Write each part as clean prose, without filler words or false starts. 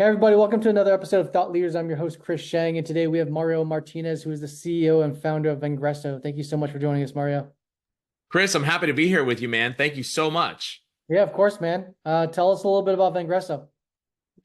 Hey everybody, welcome to another episode of Thought Leaders. I'm your host, Chris Shang, and today we have Mario Martinez, who is the CEO and founder of Vengreso. Thank you so much for joining us, Mario. Chris, I'm happy to be here with you, man. Thank you so much. Yeah, of course, man. Tell us a little bit about Vengreso.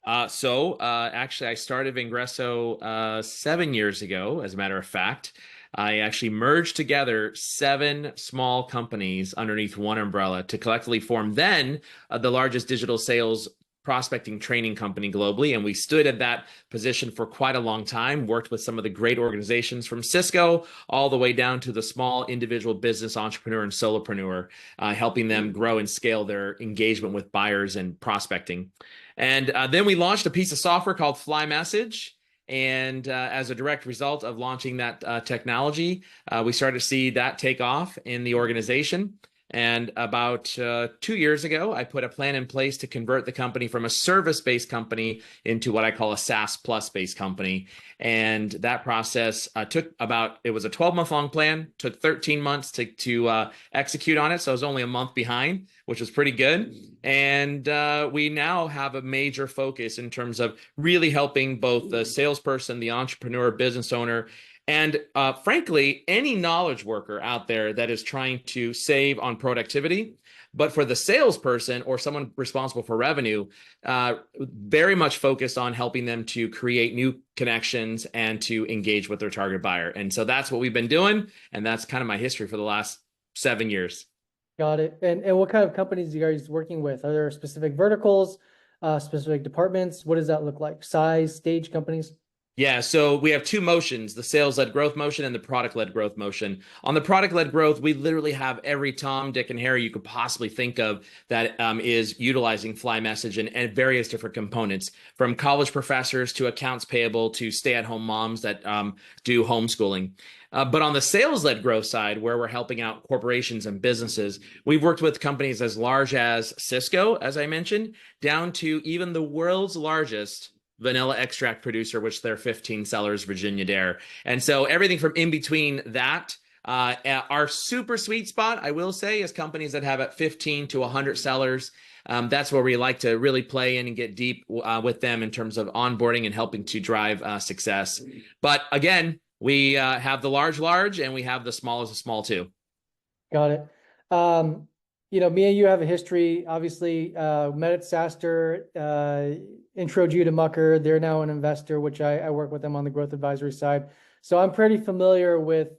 Actually, I started Vengreso 7 years ago, as a matter of fact. I actually merged together seven small companies underneath one umbrella to collectively form then the largest digital sales prospecting training company globally. And we stood at that position for quite a long time, worked with some of the great organizations from Cisco all the way down to the small individual business entrepreneur and solopreneur, helping them grow and scale their engagement with buyers and prospecting. And then we launched a piece of software called Fly Message. And as a direct result of launching that technology, we started to see that take off in the organization. And about 2 years ago, I put a plan in place to convert the company from a service-based company into what I call a SaaS plus based company. And that process it was a 12-month long plan, took 13 months to execute on it. So I was only a month behind, which was pretty good. And we now have a major focus in terms of really helping both the salesperson, the entrepreneur, business owner, and frankly, any knowledge worker out there that is trying to save on productivity, but for the salesperson or someone responsible for revenue, very much focused on helping them to create new connections and to engage with their target buyer. And so that's what we've been doing. And that's kind of my history for the last 7 years. Got it. And what kind of companies are you guys working with? Are there specific verticals, specific departments? What does that look like? Size, stage companies? Yeah, so we have two motions, the sales-led growth motion and the product-led growth motion. On the product-led growth, we literally have every Tom, Dick, and Harry you could possibly think of that is utilizing Fly Message and various different components, from college professors to accounts payable to stay-at-home moms that do homeschooling. But on the sales-led growth side, where we're helping out corporations and businesses, we've worked with companies as large as Cisco, as I mentioned, down to even the world's largest vanilla extract producer, which they're 15 sellers, Virginia Dare. And so everything from in between that, our super sweet spot, I will say, is companies that have at 15 to 100 sellers. That's where we like to really play in and get deep with them in terms of onboarding and helping to drive success. But again, we have the large, and we have the small as a small too. Got it. Me and you have a history, obviously, met at SaaStr, introed you to Mucker. They're now an investor, which I work with them on the growth advisory side. So I'm pretty familiar with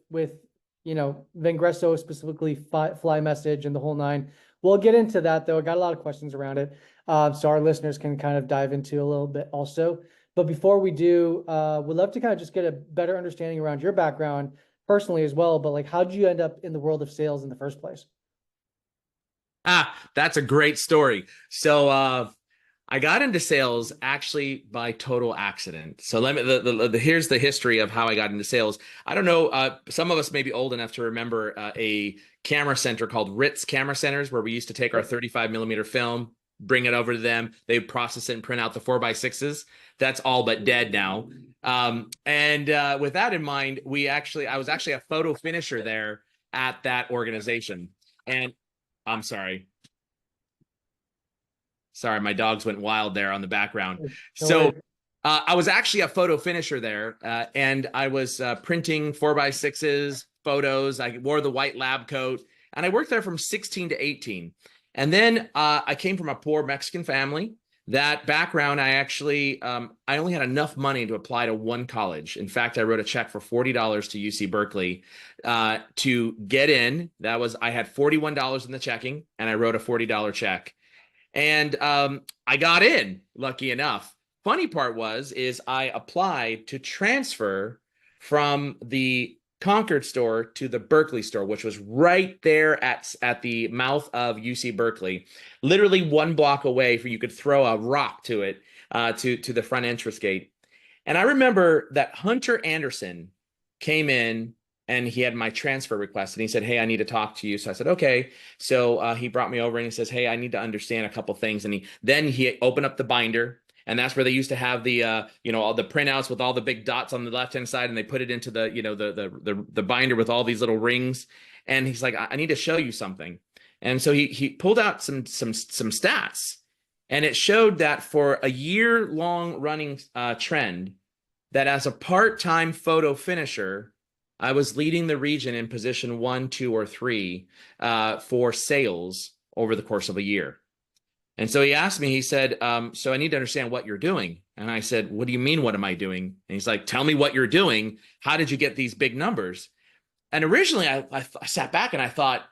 Vengreso, specifically Fly Message and the whole nine. We'll get into that, though. I got a lot of questions around it. So our listeners can kind of dive into a little bit also. But before we do, we'd love to kind of just get a better understanding around your background personally as well. But like, how did you end up in the world of sales in the first place? That's a great story. So I got into sales actually by total accident. So here's the history of how I got into sales. I don't know. Some of us may be old enough to remember a camera center called Ritz Camera Centers, where we used to take our 35 millimeter film, bring it over to them. They process it and print out the 4x6s. That's all but dead now. With that in mind, I was actually a photo finisher there at that organization. And I'm sorry. Sorry, my dogs went wild there on the background. So I was actually a photo finisher there, and I was printing 4x6s, photos. I wore the white lab coat, and I worked there from 16 to 18. And then I came from a poor Mexican family. That background, I only had enough money to apply to one college. In fact, I wrote a check for $40 to UC Berkeley to get in. I had $41 in the checking, and I wrote a $40 check. And I got in, lucky enough. Funny part is I applied to transfer from the Concord store to the Berkeley store, which was right there at the mouth of UC Berkeley, literally 1 block away you could throw a rock to it, to the front entrance gate. And I remember that Hunter Anderson came in and he had my transfer request and he said, "Hey, I need to talk to you." So I said, "Okay." So he brought me over and he says, "Hey, I need to understand a couple things." And he opened up the binder. And that's where they used to have the, all the printouts with all the big dots on the left-hand side, and they put it into the binder with all these little rings. And he's like, "I need to show you something." And so he pulled out some stats, And it showed that for a year-long running trend, that as a part-time photo finisher, I was leading the region in position 1, 2, or 3 for sales over the course of a year. And so he asked me, he said, so I need to understand what you're doing. And I said, what do you mean, what am I doing? And he's like, tell me what you're doing. How did you get these big numbers? And originally I sat back and I thought,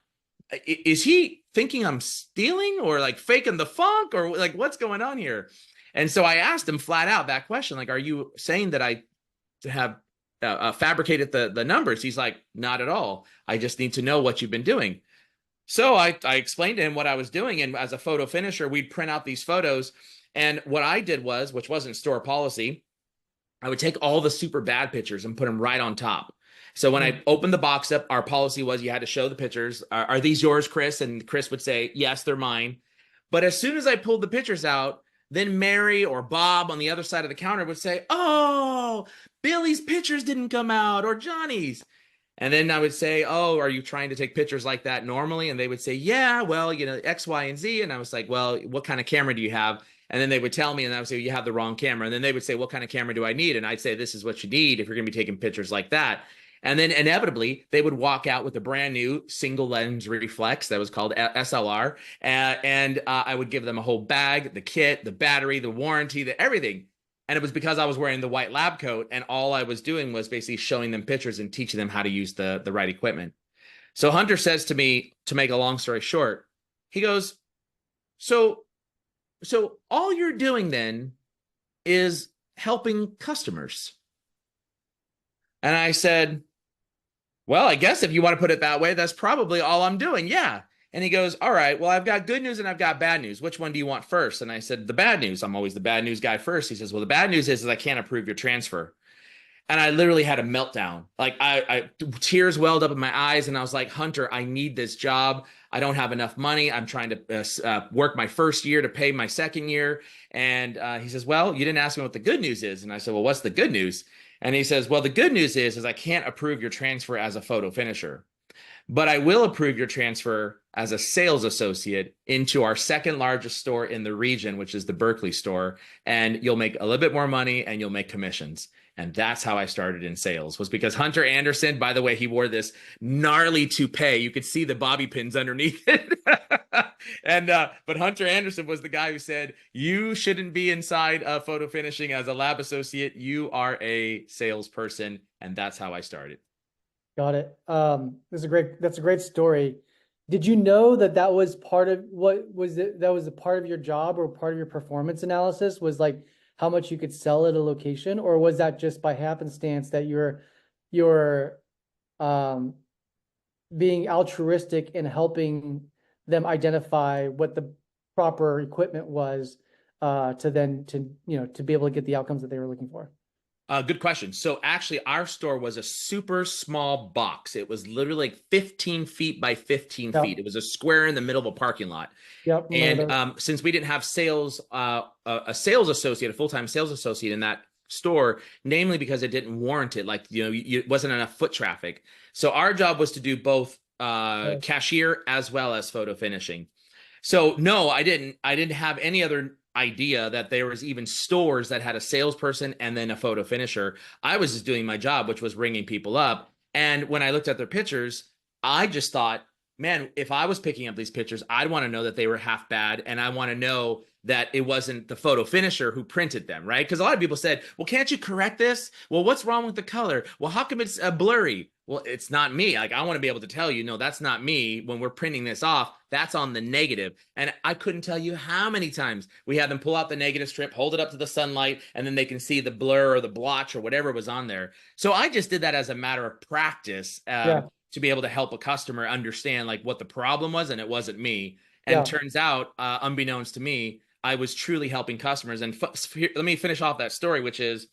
is he thinking I'm stealing or like faking the funk or like what's going on here? And so I asked him flat out that question, like, are you saying that I have fabricated the numbers? He's like, not at all. I just need to know what you've been doing. So I explained to him what I was doing. And as a photo finisher, we'd print out these photos. And what I did was, which wasn't store policy, I would take all the super bad pictures and put them right on top. So when I opened the box up, our policy was you had to show the pictures. Are these yours, Chris? And Chris would say, yes, they're mine. But as soon as I pulled the pictures out, then Mary or Bob on the other side of the counter would say, oh, Billy's pictures didn't come out, or Johnny's. And then I would say, oh, are you trying to take pictures like that normally? And they would say, yeah, well, you know, X, Y, and Z. And I was like, well, what kind of camera do you have? And then they would tell me, and I would say, you have the wrong camera. And then they would say, what kind of camera do I need? And I'd say, this is what you need if you're going to be taking pictures like that. And then inevitably, they would walk out with a brand new single lens reflex that was called SLR. And I would give them a whole bag, the kit, the battery, the warranty, the everything. And it was because I was wearing the white lab coat, and all I was doing was basically showing them pictures and teaching them how to use the right equipment. So Hunter says to me, to make a long story short, he goes, so all you're doing then is helping customers. And I said, well, I guess if you want to put it that way, that's probably all I'm doing. Yeah. And he goes, all right, well, I've got good news and I've got bad news. Which one do you want first? And I said, the bad news. I'm always the bad news guy first. He says, well, the bad news is I can't approve your transfer. And I literally had a meltdown. Like I tears welled up in my eyes, and I was like, Hunter, I need this job. I don't have enough money. I'm trying to work my first year to pay my second year. And he says, well, you didn't ask me what the good news is. And I said, well, what's the good news? And he says, well, the good news is I can't approve your transfer as a photo finisher, but I will approve your transfer as a sales associate into our second largest store in the region, which is the Berkeley store. And you'll make a little bit more money and you'll make commissions. And that's how I started in sales, was because Hunter Anderson, by the way, he wore this gnarly toupee. You could see the bobby pins underneath it. But Hunter Anderson was the guy who said, you shouldn't be inside photo finishing as a lab associate. You are a salesperson. And that's how I started. Got it. That's a great story. Did you know that that was part of what was it? That was a part of your job or part of your performance analysis, was like how much you could sell at a location, or was that just by happenstance that you're being altruistic in helping them identify what the proper equipment was to be able to get the outcomes that they were looking for? Good question. So actually, our store was a super small box. It was literally like 15 feet by 15 Yep. feet. It was a square in the middle of a parking lot. Yep. And since we didn't have sales, a sales associate, a full-time sales associate in that store, namely because it didn't warrant it, like, it wasn't enough foot traffic. So our job was to do both cashier as well as photo finishing. So no, I didn't have any other idea that there was even stores that had a salesperson and then a photo finisher. I was just doing my job, which was ringing people up. And when I looked at their pictures, I just thought, man, if I was picking up these pictures, I'd want to know that they were half bad. And I want to know that it wasn't the photo finisher who printed them, right? Because a lot of people said, well, can't you correct this? Well, what's wrong with the color? Well, how come it's blurry? Well, it's not me. Like, I want to be able to tell you, no, that's not me. When we're printing this off, that's on the negative. And I couldn't tell you how many times we had them pull out the negative strip, hold it up to the sunlight, and then they can see the blur or the blotch or whatever was on there. So I just did that as a matter of practice to be able to help a customer understand like what the problem was, and it wasn't me. And turns out, unbeknownst to me, I was truly helping customers. And let me finish off that story, which is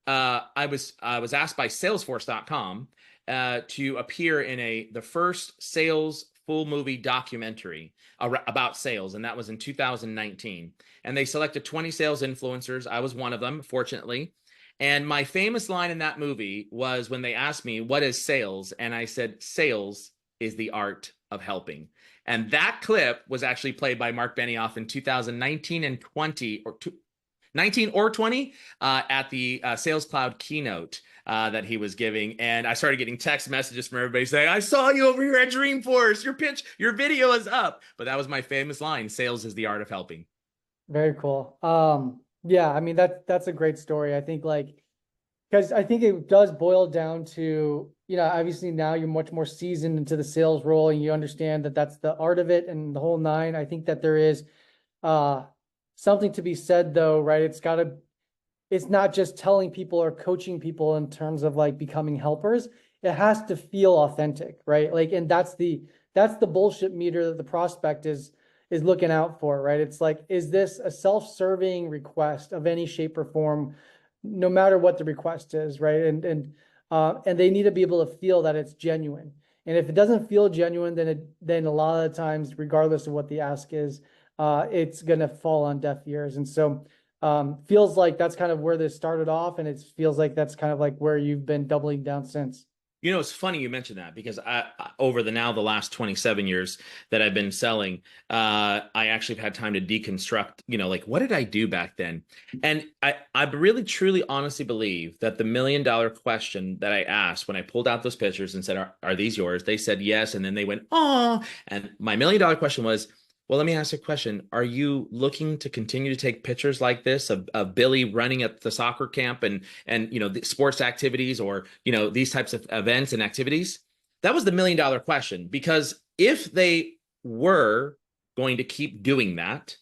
I was asked by Salesforce.com to appear in the first sales full movie documentary about sales, and that was in 2019. And they selected 20 sales influencers. I was one of them, fortunately. And my famous line in that movie was when they asked me, what is sales? And I said, sales is the art of helping. And that clip was actually played by Mark Benioff in 2019 and 20 or 19 or 20 at the Sales Cloud keynote that he was giving. And I started getting text messages from everybody saying, I saw you over here at Dreamforce. Your video is up. But that was my famous line, sales is the art of helping. Very cool. Yeah, I mean, that's a great story. I think like, because I think it does boil down to, obviously now you're much more seasoned into the sales role and you understand that that's the art of it and the whole nine. I think that there is something to be said though, right? It's not just telling people or coaching people in terms of like becoming helpers. It has to feel authentic, right? Like, and that's the bullshit meter that the prospect is looking out for, right? It's like, is this a self-serving request of any shape or form, no matter what the request is, right? And they need to be able to feel that it's genuine. And if it doesn't feel genuine, then a lot of the times, regardless of what the ask is, it's going to fall on deaf ears. And so feels like that's kind of where this started off, and it feels like that's kind of like where you've been doubling down since. You know, it's funny you mentioned that because over the last 27 years that I've been selling, I actually have had time to deconstruct, like what did I do back then? And I really, truly, honestly believe that the $1 million question that I asked when I pulled out those pictures and said, are these yours? They said yes. And then they went, oh, and my $1 million question was, well, let me ask you a question. Are you looking to continue to take pictures like this of Billy running at the soccer camp and the sports activities or, these types of events and activities? That was the $1 million question, because if they were going to keep doing that,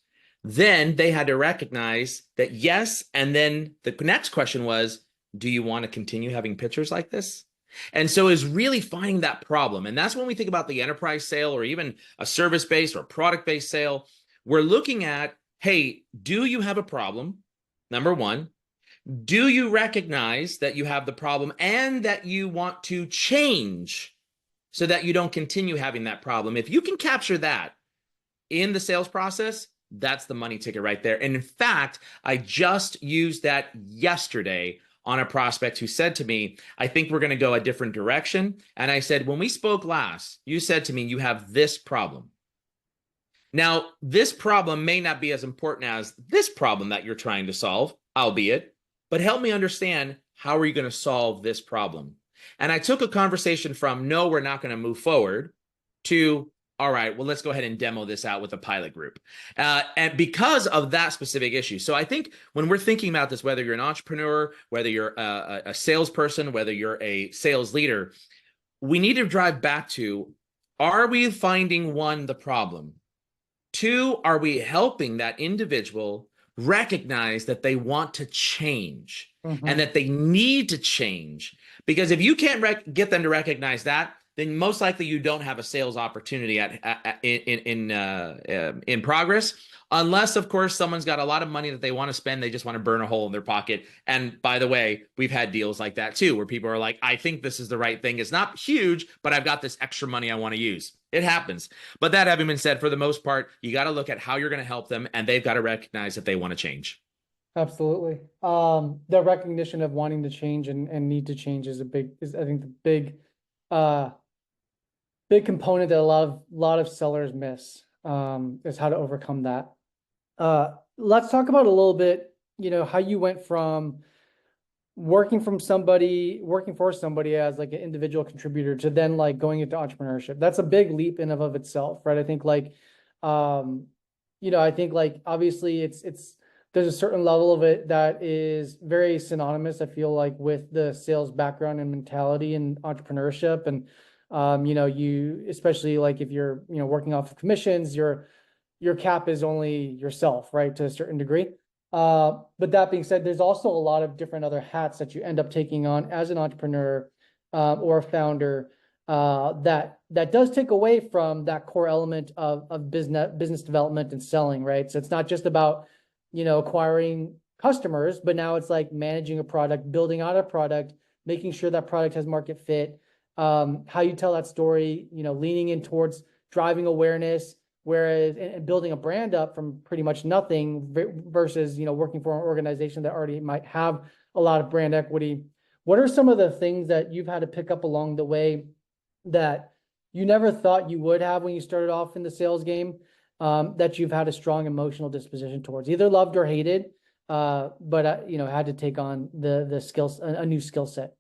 then they had to recognize that yes. And then the next question was, do you want to continue having pictures like this? And so is really finding that problem. And that's when we think about the enterprise sale or even a service-based or product-based sale. We're looking at, hey, do you have a problem? Number one, do you recognize that you have the problem and that you want to change so that you don't continue having that problem? If you can capture that in the sales process, that's the money ticket right there. And in fact, I just used that yesterday on a prospect who said to me, I think we're going to go a different direction. And I said, when we spoke last, you said to me, you have this problem. Now, this problem may not be as important as this problem that you're trying to solve, albeit, but help me understand, how are you going to solve this problem? And I took a conversation from, no, we're not going to move forward, to, all right, well, let's go ahead and demo this out with a pilot group. And because of that specific issue. So I think when we're thinking about this, whether you're an entrepreneur, whether you're a salesperson, whether you're a sales leader, we need to drive back to, are we finding, one, the problem? Two, are we helping that individual recognize that they want to change and that they need to change? Because if you can't get them to recognize that, then most likely you don't have a sales opportunity in progress, unless, of course, someone's got a lot of money that they want to spend. They just want to burn a hole in their pocket. And by the way, we've had deals like that too, where people are like, I think this is the right thing. It's not huge, but I've got this extra money I want to use. It happens. But that having been said, for the most part, you got to look at how you're going to help them, and they've got to recognize that they want to change. Absolutely. The recognition of wanting to change and need to change is I think the big component that a lot of sellers miss, is how to overcome that. Let's talk about a little bit, how you went from working for somebody as like an individual contributor to then like going into entrepreneurship. That's a big leap in and of itself, right? I think like, I think like obviously there's a certain level of it that is very synonymous, I feel like, with the sales background and mentality and entrepreneurship. And you, especially like if you're, working off of commissions, your cap is only yourself, right? To a certain degree. But that being said, there's also a lot of different other hats that you end up taking on as an entrepreneur, or a founder, that does take away from that core element of business development and selling, right? So it's not just about, acquiring customers, but now it's like managing a product, building out a product, making sure that product has market fit, how you tell that story, leaning in towards driving awareness, whereas and building a brand up from pretty much nothing versus, working for an organization that already might have a lot of brand equity. What are some of the things that you've had to pick up along the way that you never thought you would have when you started off in the sales game, that you've had a strong emotional disposition towards, either loved or hated, but had to take on the skills, a new skill set?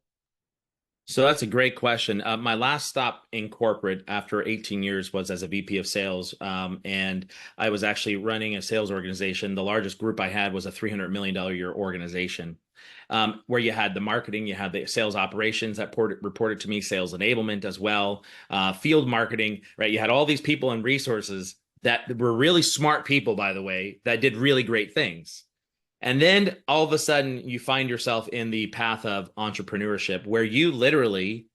So that's a great question. My last stop in corporate after 18 years was as a VP of sales. And I was actually running a sales organization. The largest group I had was a $300 million a year organization, where you had the marketing, you had the sales operations that reported to me, sales enablement as well, field marketing, right? You had all these people and resources that were really smart people, by the way, that did really great things. And then all of a sudden you find yourself in the path of entrepreneurship where you literally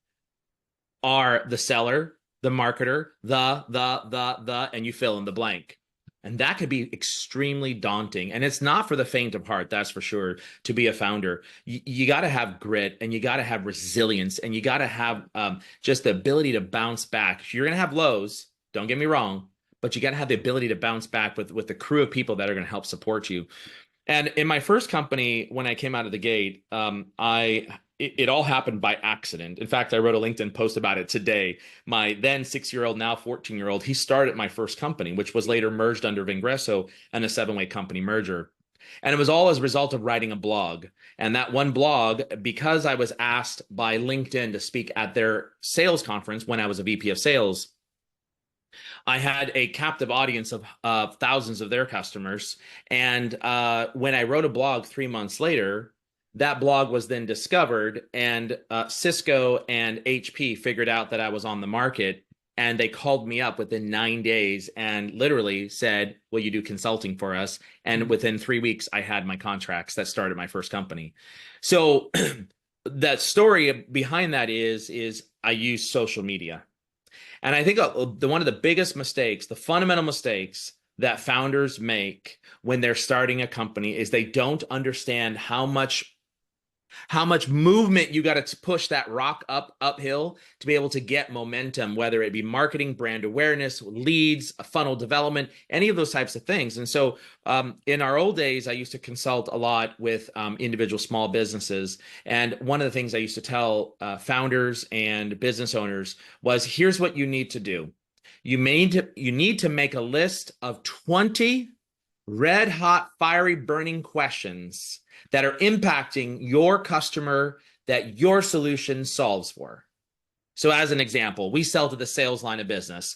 are the seller, the marketer, and you fill in the blank. And that could be extremely daunting. And it's not for the faint of heart, that's for sure, to be a founder. You got to have grit, and you got to have resilience, and you got to have just the ability to bounce back. You're going to have lows, don't get me wrong, but you got to have the ability to bounce back with the crew of people that are going to help support you. And in my first company, when I came out of the gate, it all happened by accident. In fact, I wrote a LinkedIn post about it today. My then 6-year-old, now 14-year-old, he started my first company, which was later merged under Vengreso and a 7-way company merger. And it was all as a result of writing a blog. And that one blog, because I was asked by LinkedIn to speak at their sales conference when I was a VP of sales, I had a captive audience of thousands of their customers. And when I wrote a blog 3 months later, that blog was then discovered, and Cisco and HP figured out that I was on the market, and they called me up within 9 days and literally said, will you do consulting for us? And within 3 weeks, I had my contracts that started my first company. So that story behind that is I use social media. And I think one of the biggest mistakes, the fundamental mistakes that founders make when they're starting a company is they don't understand how much movement you got to push that rock uphill to be able to get momentum, whether it be marketing, brand awareness, leads, funnel development, any of those types of things. And so in our old days, I used to consult a lot with individual small businesses. And one of the things I used to tell founders and business owners was, here's what you need to do. You need to make a list of 20 red hot, fiery, burning questions that are impacting your customer that your solution solves for. So as an example, we sell to the sales line of business,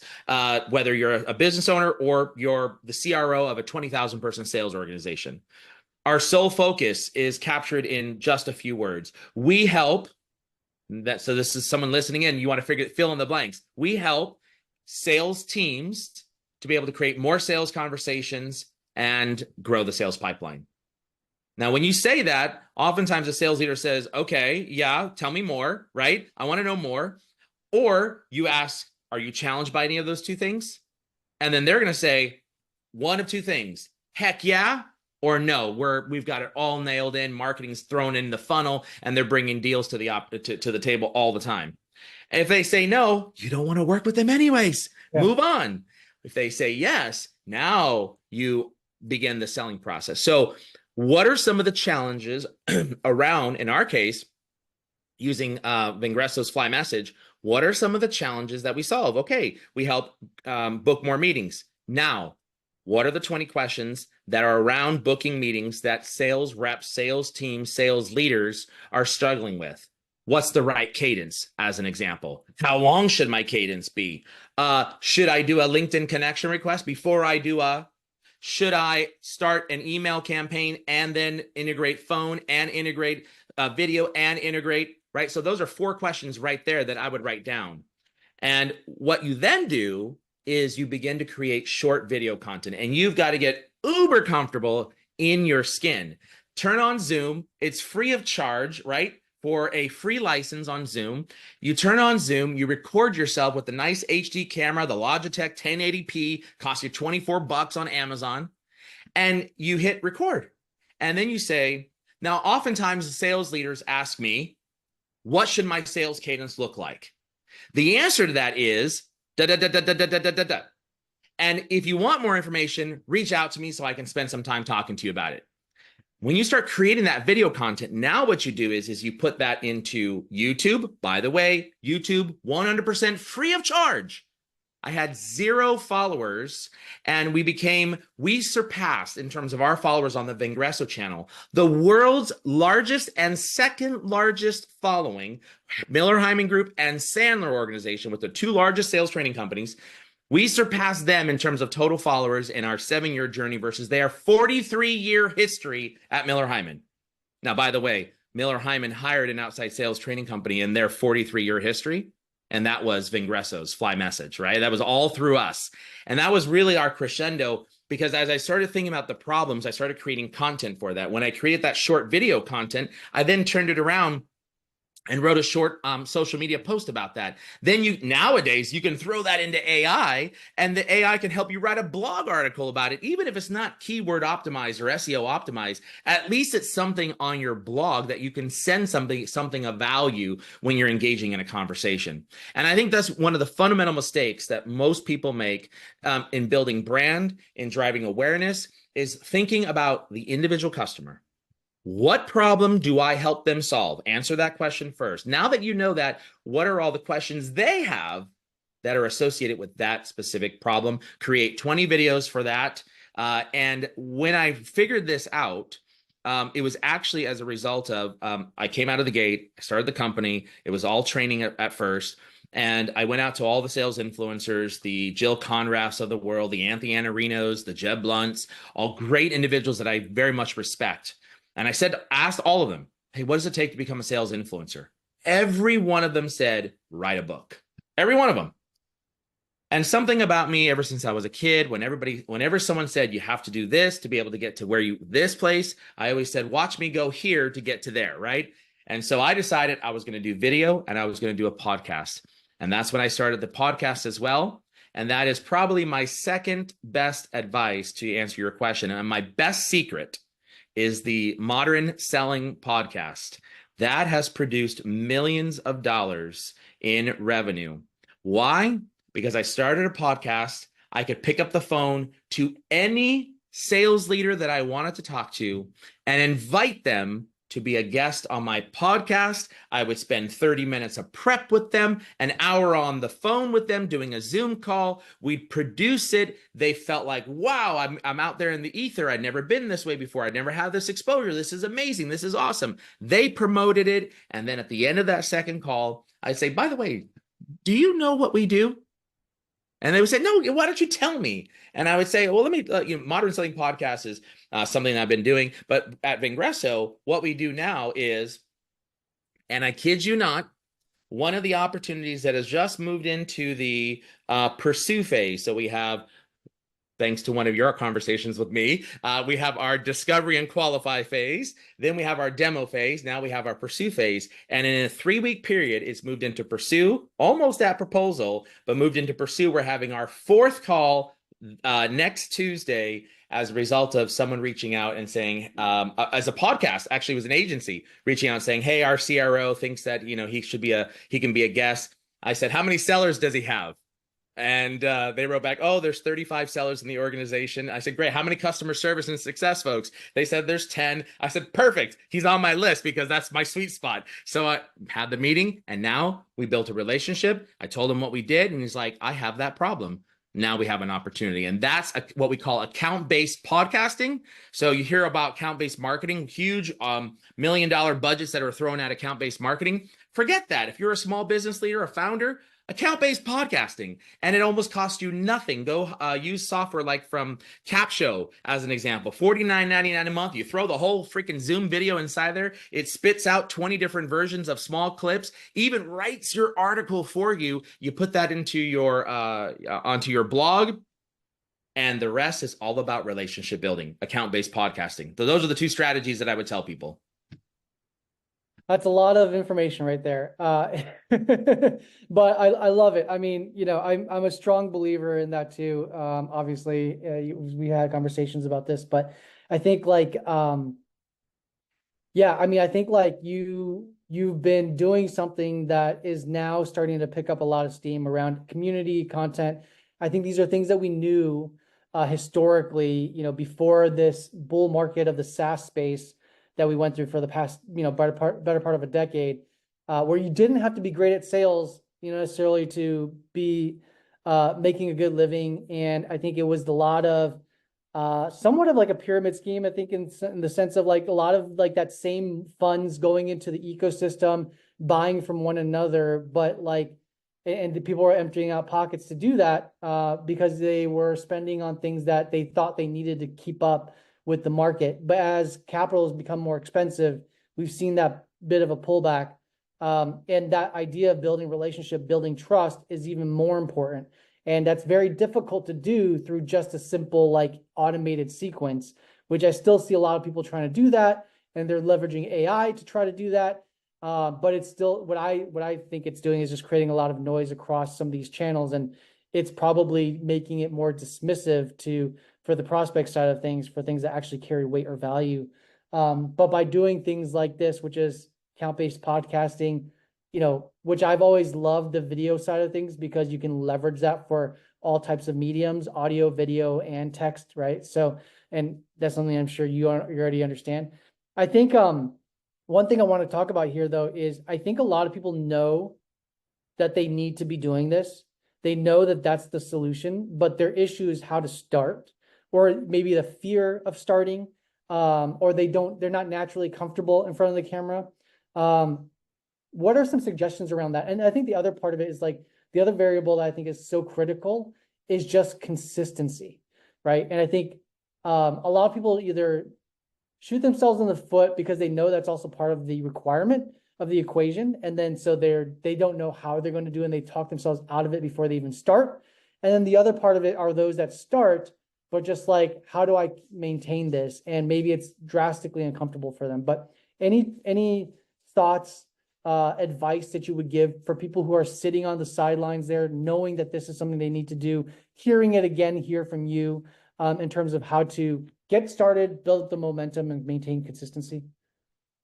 whether you're a business owner or you're the CRO of a 20,000 person sales organization. Our sole focus is captured in just a few words. We help so this is someone listening in, you want to fill in the blanks. We help sales teams to be able to create more sales conversations and grow the sales pipeline. Now, when you say that, oftentimes a sales leader says, okay, yeah, tell me more, right? I want to know more. Or you ask, are you challenged by any of those two things? And then they're going to say one of two things, heck yeah, or no, we've got it all nailed in, marketing's thrown in the funnel, and they're bringing deals to the table all the time. And if they say no, you don't want to work with them anyways. Yeah. Move on. If they say yes, now you begin the selling process. So what are some of the challenges around, in our case, using Vengreso's Fly Message, what are some of the challenges that we solve? Okay, we help book more meetings. Now, what are the 20 questions that are around booking meetings that sales reps, sales teams, sales leaders are struggling with? What's the right cadence, as an example? How long should my cadence be? Should I do a LinkedIn connection request before I do should I start an email campaign and then integrate phone and integrate video and integrate, right? So those are 4 questions right there that I would write down. And what you then do is you begin to create short video content, and you've got to get uber comfortable in your skin. Turn on Zoom. It's free of charge, right? For a free license on Zoom. You turn on Zoom, you record yourself with the nice HD camera, the Logitech 1080p, costs you $24 on Amazon, and you hit record. And then you say, now oftentimes the sales leaders ask me, what should my sales cadence look like? The answer to that is da da da da da da da da da. And if you want more information, reach out to me so I can spend some time talking to you about it. When you start creating that video content, now what you do is you put that into YouTube. By the way, YouTube 100% free of charge. I had 0 followers, and we surpassed, in terms of our followers on the Vengreso channel, the world's largest and second largest following, Miller Hyman Group and Sandler Organization, with the 2 largest sales training companies. We surpassed them in terms of total followers in our 7-year journey versus their 43-year history at Miller Hyman. Now, by the way, Miller Hyman hired an outside sales training company in their 43-year history, and that was Vengreso's Fly Message, right? That was all through us. And that was really our crescendo, because as I started thinking about the problems, I started creating content for that. When I created that short video content, I then turned it around and wrote a short social media post about that. Then nowadays you can throw that into AI, and the AI can help you write a blog article about it. Even if it's not keyword optimized or SEO optimized, at least it's something on your blog that you can send something of value when you're engaging in a conversation. And I think that's one of the fundamental mistakes that most people make in building brand, in driving awareness, is thinking about the individual customer. What problem do I help them solve? Answer that question first. Now that you know that, what are all the questions they have that are associated with that specific problem? Create 20 videos for that. And when I figured this out, it was actually as a result of, I came out of the gate, I started the company. It was all training at first. And I went out to all the sales influencers, the Jill Conraths of the world, the Anthony Annarinos, the Jeb Blunts, all great individuals that I very much respect. And I asked all of them, hey, what does it take to become a sales influencer? Every one of them said, write a book. Every one of them. And something about me ever since I was a kid, whenever someone said you have to do this to be able to get to this place, I always said, watch me go here to get to there, right? And so I decided I was going to do video and I was going to do a podcast. And that's when I started the podcast as well. And that is probably my second best advice to answer your question. And my best secret is the Modern Selling Podcast. That has produced millions of dollars in revenue. Why? Because I started a podcast. I could pick up the phone to any sales leader that I wanted to talk to and invite them to be a guest on my podcast. I would spend 30 minutes of prep with them, an hour on the phone with them doing a Zoom call. We'd produce it. They felt like, wow, I'm out there in the ether. I'd never been this way before. I'd never had this exposure. This is amazing. This is awesome. They promoted it. And then at the end of that second call, I'd say, by the way, do you know what we do? And they would say, no, why don't you tell me? And I would say, well, let me, Modern Selling Podcast is something that I've been doing. But at Vengreso, what we do now is, and I kid you not, one of the opportunities that has just moved into the pursue phase. So we have, thanks to one of your conversations with me, we have our discovery and qualify phase. Then we have our demo phase. Now we have our pursue phase. And in a 3-week period, it's moved into pursue, almost at proposal, but moved into pursue. We're having our 4th call next Tuesday as a result of someone reaching out and saying, as a podcast, actually it was an agency reaching out and saying, hey, our CRO thinks that, he can be a guest. I said, how many sellers does he have? And they wrote back, oh, there's 35 sellers in the organization. I said, great. How many customer service and success folks? They said there's 10. I said, perfect. He's on my list because that's my sweet spot. So I had the meeting and now we built a relationship. I told him what we did. And he's like, I have that problem. Now we have an opportunity. And that's what we call account-based podcasting. So you hear about account-based marketing, huge $1 million budgets that are thrown at account-based marketing. Forget that. If you're a small business leader, a founder, account-based podcasting, and it almost costs you nothing. Go use software like from Capsho as an example, $49.99 a month. You throw the whole freaking Zoom video inside there. It spits out 20 different versions of small clips, even writes your article for you. You put that into your onto your blog, and the rest is all about relationship building, account-based podcasting. So those are the 2 strategies that I would tell people. That's a lot of information right there. But I love it. I mean, I'm a strong believer in that too. Obviously, we had conversations about this, but I think I think you've been doing something that is now starting to pick up a lot of steam around community content. I think these are things that we knew historically, before this bull market of the SaaS space that we went through for the past, better part of a decade, where you didn't have to be great at sales, necessarily to be making a good living. And I think it was a lot of somewhat of like a pyramid scheme, I think, in the sense of like a lot of like that same funds going into the ecosystem, buying from one another, but like, and the people were emptying out pockets to do that because they were spending on things that they thought they needed to keep up with the market. But as capital has become more expensive, we've seen that bit of a pullback. And that idea of building relationship, building trust is even more important. And that's very difficult to do through just a simple like automated sequence, which I still see a lot of people trying to do that. And they're leveraging AI to try to do that. But it's still what I think it's doing is just creating a lot of noise across some of these channels, and it's probably making it more dismissive for the prospect side of things, for things that actually carry weight or value. But by doing things like this, which is account-based podcasting, which I've always loved the video side of things because you can leverage that for all types of mediums, audio, video, and text, right? So, and that's something I'm sure you already understand. I think one thing I want to talk about here, though, is I think a lot of people know that they need to be doing this. They know that that's the solution, but their issue is how to start, or maybe the fear of starting, or they're not naturally comfortable in front of the camera. What are some suggestions around that? And I think the other part of it is like the other variable that I think is so critical is just consistency, right? And I think a lot of people either shoot themselves in the foot because they know that's also part of the requirement of the equation. And then so they don't know how they're going to do it, and they talk themselves out of it before they even start. And then the other part of it are those that start, but just like, how do I maintain this? And maybe it's drastically uncomfortable for them. But any thoughts, advice that you would give for people who are sitting on the sidelines there, knowing that this is something they need to do, hearing it again here from you, in terms of how to get started, build up the momentum, and maintain consistency?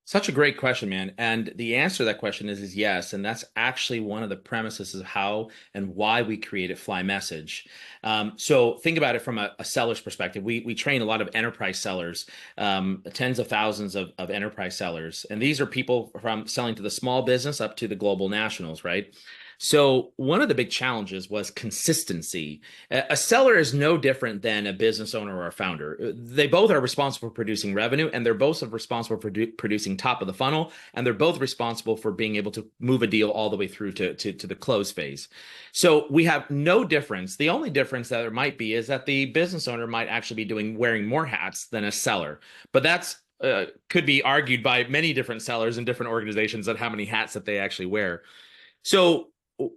Such a great question, man. And the answer to that question is yes. And that's actually one of the premises of how and why we created Fly Message. So think about it from a seller's perspective. We train a lot of enterprise sellers, tens of thousands of enterprise sellers. And these are people from selling to the small business up to the global nationals, right? So one of the big challenges was consistency. A seller is no different than a business owner or a founder. They both are responsible for producing revenue, and they're both responsible for producing top of the funnel, and they're both responsible for being able to move a deal all the way through to the close phase. So we have no difference. The only difference that there might be is that the business owner might actually be wearing more hats than a seller. But that's could be argued by many different sellers in different organizations on how many hats that they actually wear. So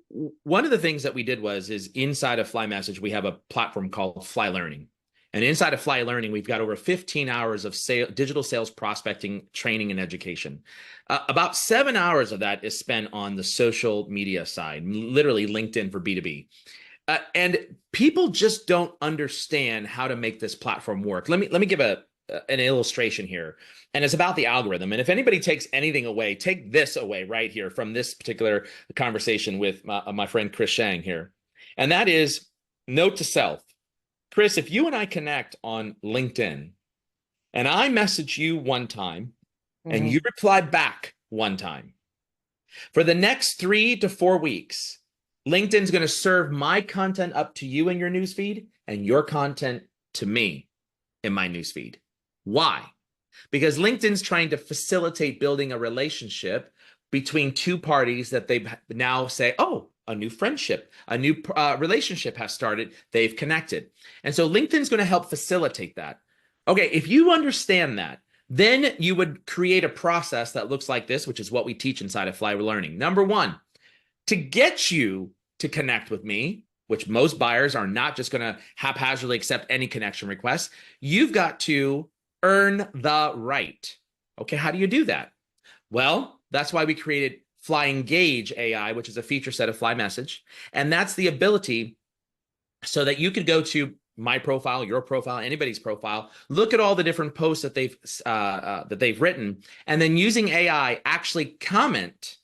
one of the things that we did is inside of Fly Message, we have a platform called Fly Learning. And inside of Fly Learning, we've got over 15 hours of digital sales prospecting, training, and education. About 7 hours of that is spent on the social media side, literally LinkedIn for B2B. And people just don't understand how to make this platform work. Let me give an illustration here. And it's about the algorithm. And if anybody takes anything away, take this away right here from this particular conversation with my friend Chris Shang here. And that is, note to self. Chris, if you and I connect on LinkedIn and I message you one time and you reply back one time, for the next 3 to 4 weeks, LinkedIn's going to serve my content up to you in your newsfeed and your content to me in my newsfeed. Why? Because LinkedIn's trying to facilitate building a relationship between two parties that they now say, oh, a new friendship, a new relationship has started. They've connected. And so LinkedIn's going to help facilitate that. Okay, if you understand that, then you would create a process that looks like this, which is what we teach inside of Fly Learning. Number one, to get you to connect with me, which most buyers are not just going to haphazardly accept any connection requests, you've got to earn the right. Okay, how do you do that? Well, that's why we created Fly Engage AI, which is a feature set of Fly Message. And that's the ability so that you could go to my profile, your profile, anybody's profile, look at all the different posts that they've written, and then using AI, actually comment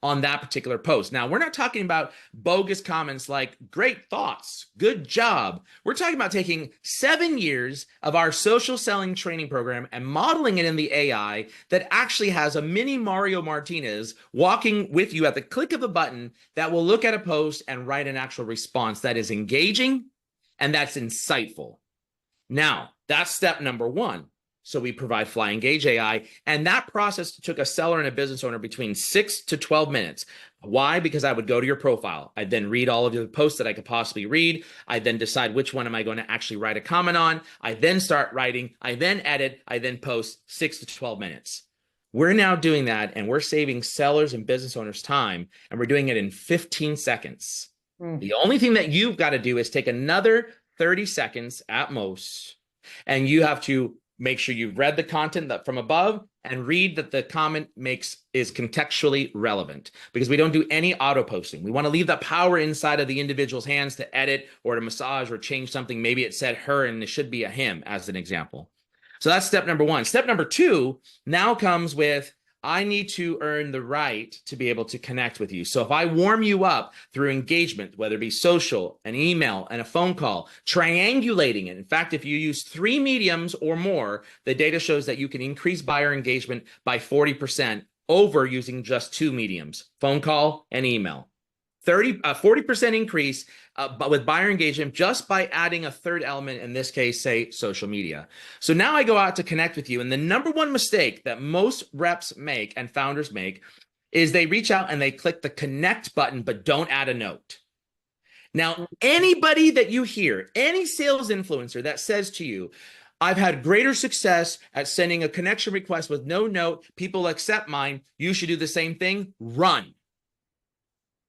on that particular post. Now, we're not talking about bogus comments like great thoughts, good job. We're talking about taking 7 years of our social selling training program and modeling it in the AI that actually has a mini Mario Martinez walking with you at the click of a button that will look at a post and write an actual response that is engaging and that's insightful. Now, that's step number one. So we provide Fly Engage AI, and that process took a seller and a business owner between 6 to 12 minutes. Why? Because I would go to your profile. I'd then read all of the posts that I could possibly read. I'd then decide which one am I going to actually write a comment on. I then start writing. I then edit. I then post. 6 to 12 minutes. We're now doing that, and we're saving sellers and business owners time, and we're doing it in 15 seconds. The only thing that you've got to do is take another 30 seconds at most, and you have to make sure you've read the content that from above and read that the comment is contextually relevant, because we don't do any auto posting. We want to leave that power inside of the individual's hands to edit or to massage or change something. Maybe it said her and it should be a him, as an example. So that's step number one. Step number two now comes with, I need to earn the right to be able to connect with you. So if I warm you up through engagement, whether it be social, an email, and a phone call, triangulating it. In fact, if you use 3 mediums or more, the data shows that you can increase buyer engagement by 40% over using just 2 mediums, phone call and email. 40% increase but with buyer engagement just by adding a third element, in this case, say social media. So now I go out to connect with you. And the number one mistake that most reps make and founders make is they reach out and they click the connect button, but don't add a note. Now, anybody that you hear, any sales influencer that says to you, I've had greater success at sending a connection request with no note, people accept mine, you should do the same thing, run.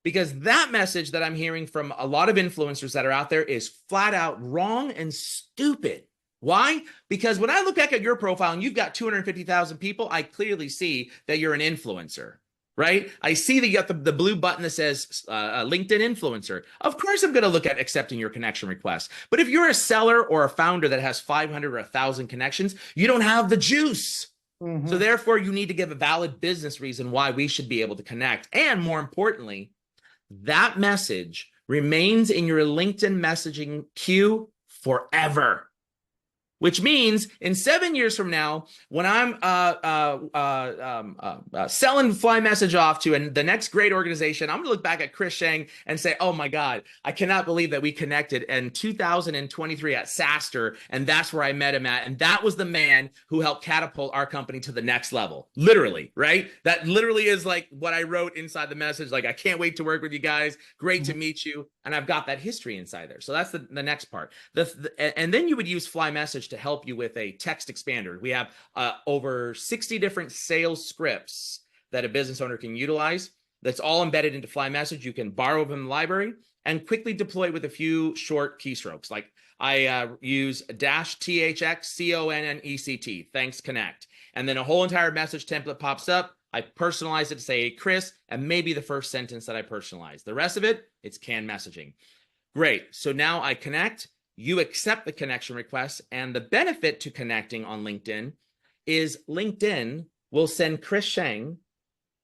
Because that message that I'm hearing from a lot of influencers that are out there is flat out wrong and stupid. Why? Because when I look back at your profile and you've got 250,000 people, I clearly see that you're an influencer, right? I see that you got the blue button that says LinkedIn influencer. Of course, I'm going to look at accepting your connection request. But if you're a seller or a founder that has 500 or 1,000 connections, you don't have the juice. So therefore, you need to give a valid business reason why we should be able to connect. And more importantly, that message remains in your LinkedIn messaging queue forever. Which means in 7 years from now, when I'm selling Fly Message off to the next great organization, I'm going to look back at Chris Sheng and say, oh my God, I cannot believe that we connected in 2023 at SaaSter, and that's where I met him at. And that was the man who helped catapult our company to the next level. Literally, right? That literally is like what I wrote inside the message. Like, I can't wait to work with you guys. Great to meet you. And I've got that history inside there. So that's the next part. And then you would use Fly Message to help you with a text expander. We have over 60 different sales scripts that a business owner can utilize. That's all embedded into Fly Message. You can borrow from the library and quickly deploy with a few short keystrokes. Like I use -THX thanks connect. And then a whole entire message template pops up. I personalize it to say, hey, Chris, and maybe the first sentence that I personalize. The rest of it, it's canned messaging. Great. So now I connect. You accept the connection request, and the benefit to connecting on LinkedIn is LinkedIn will send Chris Sheng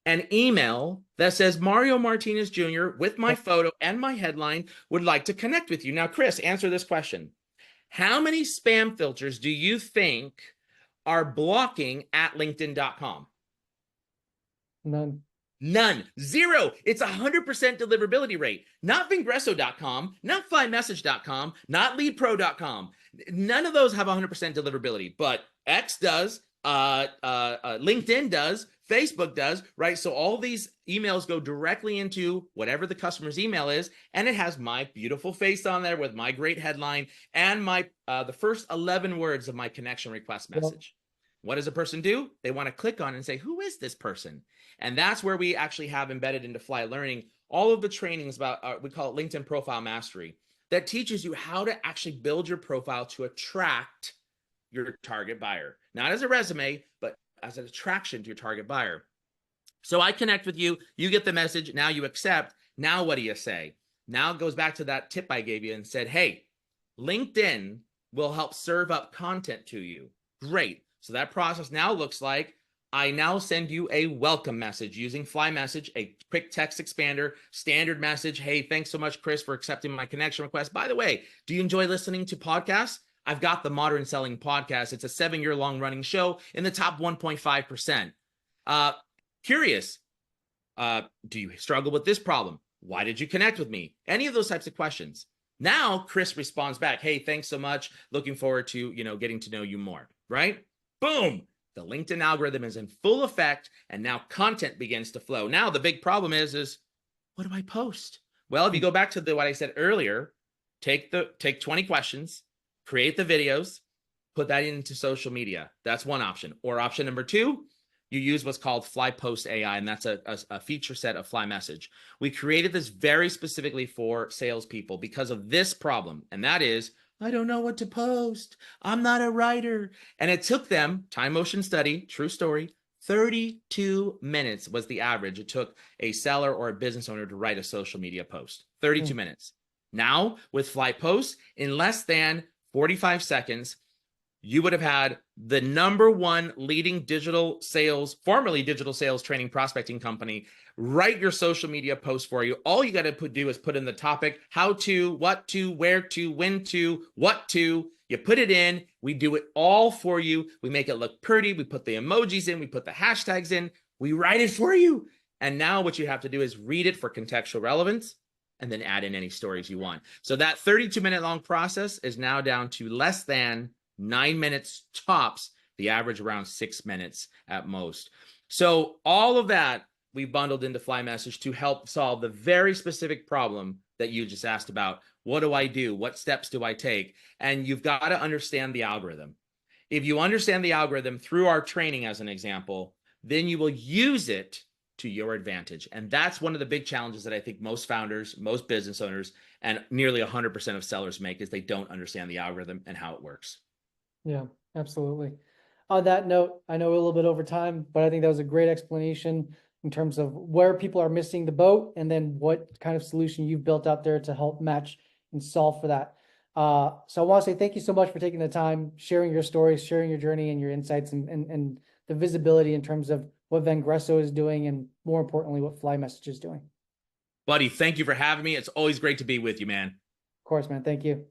an email that says Mario Martinez Jr. with my photo and my headline would like to connect with you. Now, Chris, answer this question. How many spam filters do you think are blocking at LinkedIn.com? None. None. Zero. It's 100% deliverability rate. Not Vengreso.com, not FlyMessage.com, not LeadPro.com. None of those have 100% deliverability, but X does, LinkedIn does, Facebook does, right? So all these emails go directly into whatever the customer's email is, and it has my beautiful face on there with my great headline and my the first 11 words of my connection request message. What does a person do? They want to click on and say, who is this person? And that's where we actually have embedded into Fly Learning all of the trainings about, we call it LinkedIn Profile Mastery, that teaches you how to actually build your profile to attract your target buyer. Not as a resume, but as an attraction to your target buyer. So I connect with you, you get the message, now you accept. Now what do you say? Now it goes back to that tip I gave you and said, hey, LinkedIn will help serve up content to you. Great. So that process now looks like I now send you a welcome message using Fly Message, a quick text expander, standard message. Hey, thanks so much, Chris, for accepting my connection request. By the way, do you enjoy listening to podcasts? I've got the Modern Selling Podcast. It's a 7-year-long running show in the top 1.5%. Curious, do you struggle with this problem? Why did you connect with me? Any of those types of questions. Now, Chris responds back, hey, thanks so much. Looking forward to, getting to know you more, right? Boom. The LinkedIn algorithm is in full effect, and now content begins to flow. Now, the big problem is what do I post? Well, if you go back to what I said earlier, take 20 questions, create the videos, put that into social media. That's one option. Or option number 2, you use what's called Fly Post AI, and that's a feature set of Fly Message. We created this very specifically for salespeople because of this problem, and that is, I don't know what to post. I'm not a writer. And it took them, time motion study, true story, 32 minutes was the average. It took a seller or a business owner to write a social media post. 32 minutes. Now, with Fly Post, in less than 45 seconds, you would have had the #1 leading digital sales, formerly digital sales training prospecting company, write your social media post for you. All you got to do is put in the topic, how to, what to, where to, when to, what to. You put it in. We do it all for you. We make it look pretty. We put the emojis in. We put the hashtags in. We write it for you. And now what you have to do is read it for contextual relevance and then add in any stories you want. So that 32-minute long process is now down to less than 9 minutes tops, the average around 6 minutes at most. So all of that we bundled into Fly Message to help solve the very specific problem that you just asked about. What do I do? What steps do I take? And you've got to understand the algorithm. If you understand the algorithm through our training, as an example, then you will use it to your advantage. And that's one of the big challenges that I think most founders, most business owners, and nearly 100% of sellers make, is they don't understand the algorithm and how it works. Yeah, absolutely. On that note, I know we're a little bit over time, but I think that was a great explanation in terms of where people are missing the boat and then what kind of solution you've built out there to help match and solve for that. So I want to say thank you so much for taking the time, sharing your stories, sharing your journey and your insights and the visibility in terms of what Vengreso is doing and, more importantly, what Fly Message is doing. Buddy, thank you for having me. It's always great to be with you, man. Of course, man. Thank you.